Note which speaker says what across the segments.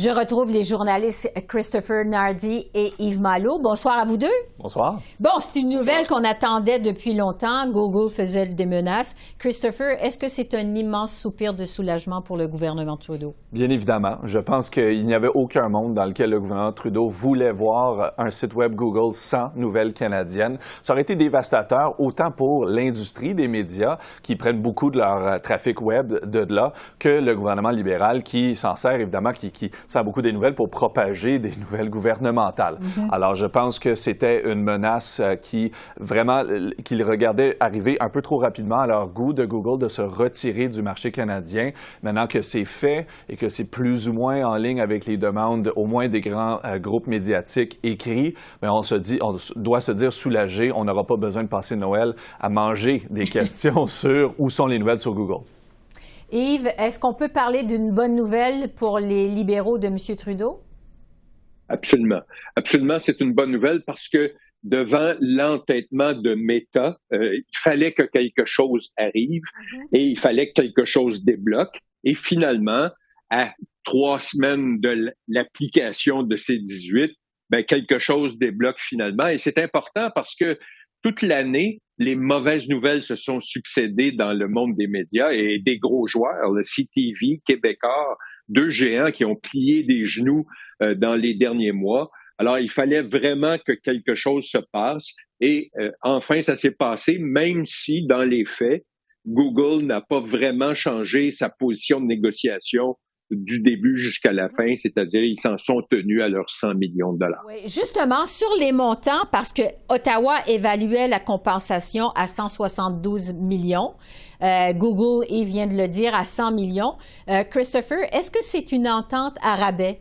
Speaker 1: Je retrouve les journalistes Christopher Nardi et Yves Malo. Bonsoir à vous deux.
Speaker 2: Bonsoir.
Speaker 1: Bon, c'est une nouvelle qu'on attendait depuis longtemps. Google faisait des menaces. Christopher, est-ce que c'est un immense soupir de soulagement pour le gouvernement Trudeau?
Speaker 2: Bien évidemment. Je pense qu'il n'y avait aucun monde dans lequel le gouvernement Trudeau voulait voir un site web Google sans nouvelles canadiennes. Ça aurait été dévastateur autant pour l'industrie des médias qui prennent beaucoup de leur trafic web de là que le gouvernement libéral qui s'en sert évidemment, qui sert beaucoup des nouvelles pour propager des nouvelles gouvernementales. Alors, je pense que c'était une menace qu'ils regardaient arriver un peu trop rapidement à leur goût de Google de se retirer du marché canadien. Maintenant que c'est fait et que c'est plus ou moins en ligne avec les demandes au moins des grands groupes médiatiques écrits, bien, on doit se dire soulagé. On n'aura pas besoin de passer Noël à manger des questions sur où sont les nouvelles sur Google.
Speaker 1: Yves, est-ce qu'on peut parler d'une bonne nouvelle pour les libéraux de M. Trudeau?
Speaker 3: Absolument. Absolument, c'est une bonne nouvelle parce que devant l'entêtement de Meta, il fallait que quelque chose arrive et il fallait que quelque chose débloque. Et finalement, à 3 semaines de l'application de ces 18, ben, quelque chose débloque finalement. Et c'est important parce que toute l'année, les mauvaises nouvelles se sont succédées dans le monde des médias et des gros joueurs, le CTV, Québécois, 2 géants qui ont plié des genoux dans les derniers mois. Alors, il fallait vraiment que quelque chose se passe et enfin, ça s'est passé, même si dans les faits, Google n'a pas vraiment changé sa position de négociation du début jusqu'à la fin, c'est-à-dire ils s'en sont tenus à leurs 100 millions de dollars.
Speaker 1: Oui, justement, sur les montants, parce que Ottawa évaluait la compensation à 172 millions, Google, il vient de le dire, à 100 millions. Christopher, est-ce que c'est une entente à rabais?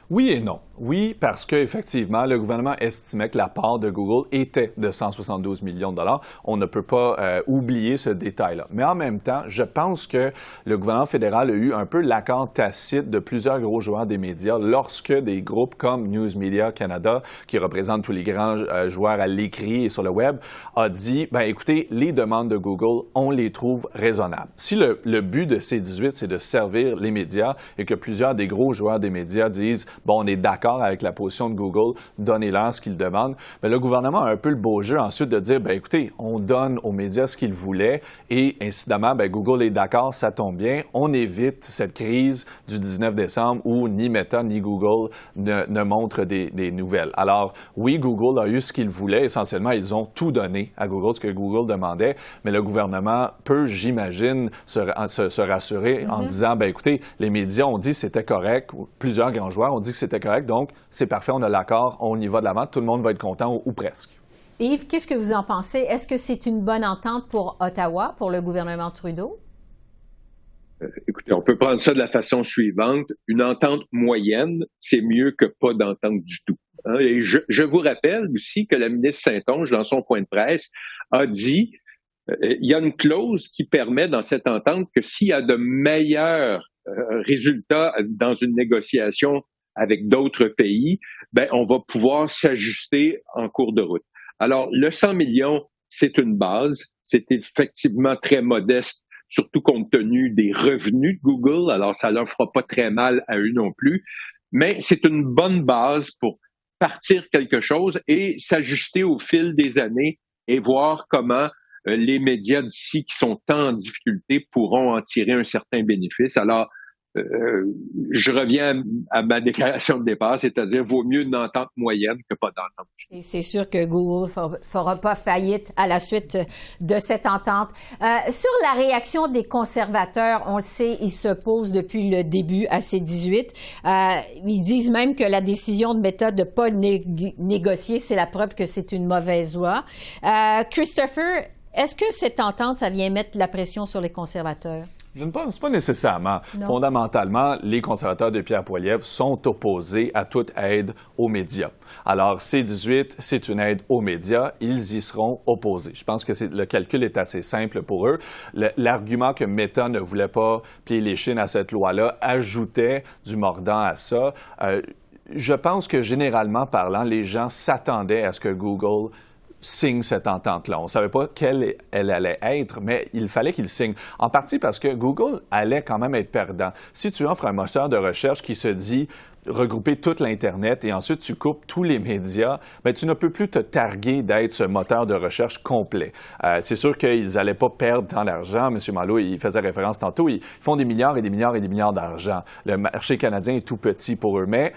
Speaker 2: Oui et non. Oui, parce qu'effectivement, le gouvernement estimait que la part de Google était de 172 millions de dollars. On ne peut pas oublier ce détail-là. Mais en même temps, je pense que le gouvernement fédéral a eu un peu l'accord tacite de plusieurs gros joueurs des médias lorsque des groupes comme News Media Canada, qui représentent tous les grands joueurs à l'écrit et sur le web, a dit, ben écoutez, les demandes de Google, on les trouve raisonnables. Si le but de ces 18, c'est de servir les médias et que plusieurs des gros joueurs des médias disent, bon, on est d'accord avec la position de Google, donnez-leur ce qu'ils demandent. Mais le gouvernement a un peu le beau jeu ensuite de dire, bien écoutez, on donne aux médias ce qu'ils voulaient et incidemment, bien, Google est d'accord, ça tombe bien. On évite cette crise du 19 décembre où ni Meta ni Google ne montrent des nouvelles. Alors oui, Google a eu ce qu'il voulait. Essentiellement, ils ont tout donné à Google, ce que Google demandait. Mais le gouvernement peut, j'imagine, se rassurer en disant, bien écoutez, les médias ont dit que c'était correct. Plusieurs grands joueurs ont dit que c'était correct. Donc, c'est parfait, on a l'accord, on y va de l'avant, tout le monde va être content ou presque.
Speaker 1: Yves, qu'est-ce que vous en pensez? Est-ce que c'est une bonne entente pour Ottawa, pour le gouvernement Trudeau?
Speaker 3: Écoutez, on peut prendre ça de la façon suivante. Une entente moyenne, c'est mieux que pas d'entente du tout. Et je vous rappelle aussi que la ministre Saint-Onge, dans son point de presse, a dit il y a une clause qui permet dans cette entente que s'il y a de meilleurs résultats dans une négociation avec d'autres pays, ben on va pouvoir s'ajuster en cours de route. Alors, le 100 millions, c'est une base. C'est effectivement très modeste, surtout compte tenu des revenus de Google. Alors, ça leur fera pas très mal à eux non plus. Mais c'est une bonne base pour partir quelque chose et s'ajuster au fil des années et voir comment les médias d'ici qui sont tant en difficulté pourront en tirer un certain bénéfice. Alors, je reviens à ma déclaration de départ, c'est-à-dire vaut mieux une entente moyenne que pas d'entente.
Speaker 1: Et c'est sûr que Google fera pas faillite à la suite de cette entente. Sur la réaction des conservateurs, on le sait, ils s'opposent depuis le début à ces 18. Ils disent même que la décision de Meta de ne pas négocier, c'est la preuve que c'est une mauvaise loi. Christopher, est-ce que cette entente, ça vient mettre la pression sur les conservateurs?
Speaker 2: Je ne pense pas nécessairement. Non. Fondamentalement, les conservateurs de Pierre Poilievre sont opposés à toute aide aux médias. Alors, C-18, c'est une aide aux médias. Ils y seront opposés. Je pense que le calcul est assez simple pour eux. L'argument que Meta ne voulait pas plier les chines à cette loi-là ajoutait du mordant à ça. Je pense que, généralement parlant, les gens s'attendaient à ce que Google signe cette entente-là. On ne savait pas quelle elle allait être, mais il fallait qu'il signe. En partie parce que Google allait quand même être perdant. Si tu offres un moteur de recherche qui se dit regrouper toute l'Internet et ensuite tu coupes tous les médias, bien, tu ne peux plus te targuer d'être ce moteur de recherche complet. C'est sûr qu'ils n'allaient pas perdre tant d'argent. M. Malo, il faisait référence tantôt, ils font des milliards et des milliards et des milliards d'argent. Le marché canadien est tout petit pour eux, mais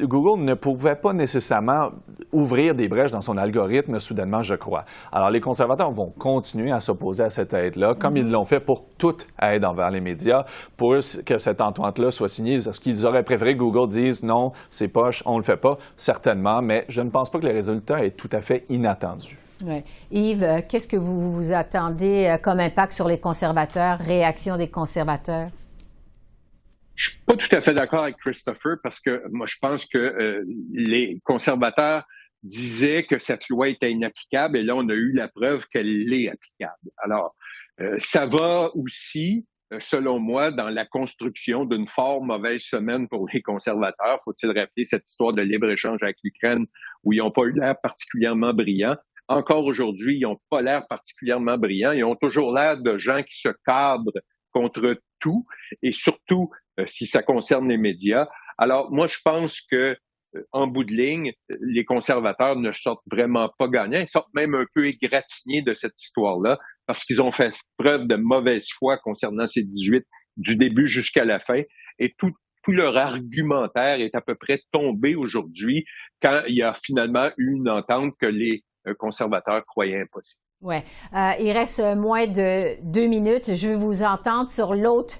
Speaker 2: Google ne pouvait pas nécessairement ouvrir des brèches dans son algorithme soudainement, je crois. Alors, les conservateurs vont continuer à s'opposer à cette aide-là, comme ils l'ont fait pour toute aide envers les médias, pour eux, que cette entente-là soit signée. Est-ce qu'ils auraient préféré que Google dise non, c'est poche, on ne le fait pas? Certainement, mais je ne pense pas que le résultat est tout à fait inattendu.
Speaker 1: Ouais. Yves, qu'est-ce que vous attendez comme impact sur les conservateurs, réaction des conservateurs?
Speaker 3: Je suis pas tout à fait d'accord avec Christopher parce que moi, je pense que les conservateurs disaient que cette loi était inapplicable et là, on a eu la preuve qu'elle est applicable. Alors, ça va aussi, selon moi, dans la construction d'une fort mauvaise semaine pour les conservateurs. Faut-il rappeler cette histoire de libre-échange avec l'Ukraine où ils n'ont pas eu l'air particulièrement brillants. Encore aujourd'hui, ils n'ont pas l'air particulièrement brillants. Ils ont toujours l'air de gens qui se cadrent contre tout et surtout si ça concerne les médias. Alors, moi, je pense que en bout de ligne, les conservateurs ne sortent vraiment pas gagnants. Ils sortent même un peu égratignés de cette histoire-là parce qu'ils ont fait preuve de mauvaise foi concernant ces 18 du début jusqu'à la fin. Et tout leur argumentaire est à peu près tombé aujourd'hui quand il y a finalement eu une entente que les conservateurs croyaient impossible.
Speaker 1: Oui. Il reste moins de 2 minutes. Je veux vous entendre sur l'autre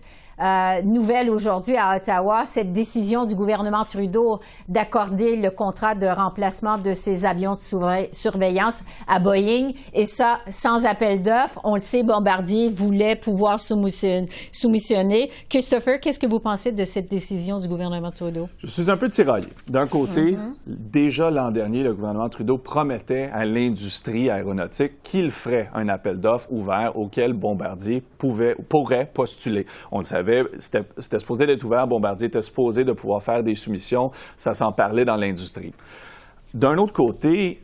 Speaker 1: nouvelle aujourd'hui à Ottawa, cette décision du gouvernement Trudeau d'accorder le contrat de remplacement de ses avions de surveillance à Boeing, et ça sans appel d'offres. On le sait, Bombardier voulait pouvoir soumissionner. Christopher, qu'est-ce que vous pensez de cette décision du gouvernement Trudeau?
Speaker 2: Je suis un peu tiraillé. D'un côté, déjà l'an dernier, le gouvernement Trudeau promettait à l'industrie aéronautique qu'il ferait un appel d'offres ouvert auquel Bombardier pourrait postuler. On le savait. C'était supposé d'être ouvert. Bombardier était supposé de pouvoir faire des soumissions. Ça s'en parlait dans l'industrie. D'un autre côté,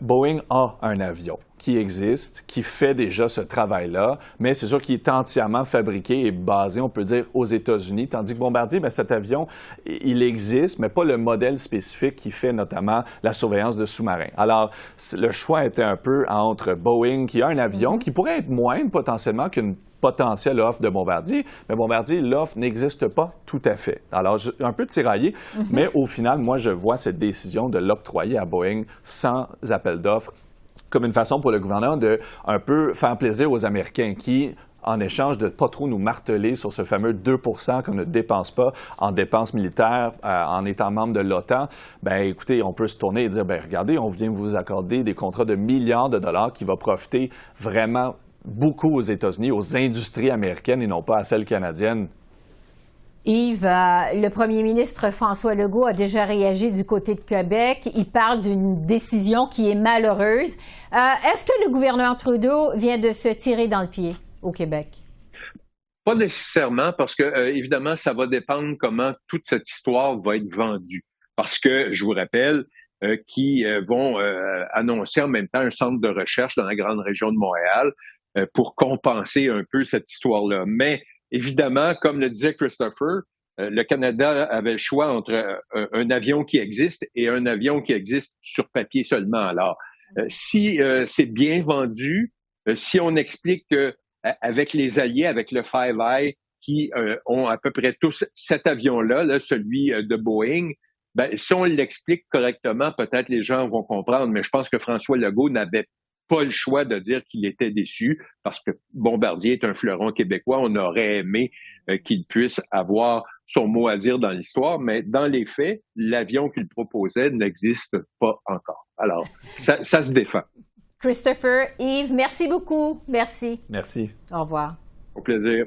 Speaker 2: Boeing a un avion qui existe, qui fait déjà ce travail-là, mais c'est sûr qu'il est entièrement fabriqué et basé, on peut dire, aux États-Unis, tandis que Bombardier, bien, cet avion, il existe, mais pas le modèle spécifique qui fait notamment la surveillance de sous-marins. Alors, le choix était un peu entre Boeing, qui a un avion qui pourrait être moindre potentiellement qu'une potentielle offre de Bombardier, mais Bombardier, l'offre n'existe pas tout à fait. Alors, un peu tiraillé, mais au final, moi, je vois cette décision de l'octroyer à Boeing sans appel d'offres comme une façon pour le gouvernement de un peu faire plaisir aux Américains qui, en échange de ne pas trop nous marteler sur ce fameux 2 qu'on ne dépense pas en dépenses militaires en étant membre de l'OTAN, bien, écoutez, on peut se tourner et dire, bien, regardez, on vient vous accorder des contrats de milliards de dollars qui vont profiter vraiment beaucoup aux États-Unis, aux industries américaines et non pas à celles canadiennes.
Speaker 1: Yves, le premier ministre François Legault a déjà réagi du côté de Québec. Il parle d'une décision qui est malheureuse. Est-ce que le gouvernement Trudeau vient de se tirer dans le pied au Québec?
Speaker 3: Pas nécessairement, parce que évidemment, ça va dépendre comment toute cette histoire va être vendue. Parce que, je vous rappelle, qu'ils vont annoncer en même temps un centre de recherche dans la grande région de Montréal pour compenser un peu cette histoire-là. Mais évidemment, comme le disait Christopher, le Canada avait le choix entre un avion qui existe et un avion qui existe sur papier seulement. Alors, si c'est bien vendu, si on explique que avec les alliés, avec le Five Eyes, qui ont à peu près tous cet avion-là, là, celui de Boeing, ben, si on l'explique correctement, peut-être les gens vont comprendre. Mais je pense que François Legault n'avait pas le choix de dire qu'il était déçu parce que Bombardier est un fleuron québécois. On aurait aimé qu'il puisse avoir son mot à dire dans l'histoire, mais dans les faits, l'avion qu'il proposait n'existe pas encore. Alors, ça se défend.
Speaker 1: Christopher, Yves, merci beaucoup. Merci.
Speaker 2: Merci.
Speaker 1: Au revoir.
Speaker 3: Au plaisir.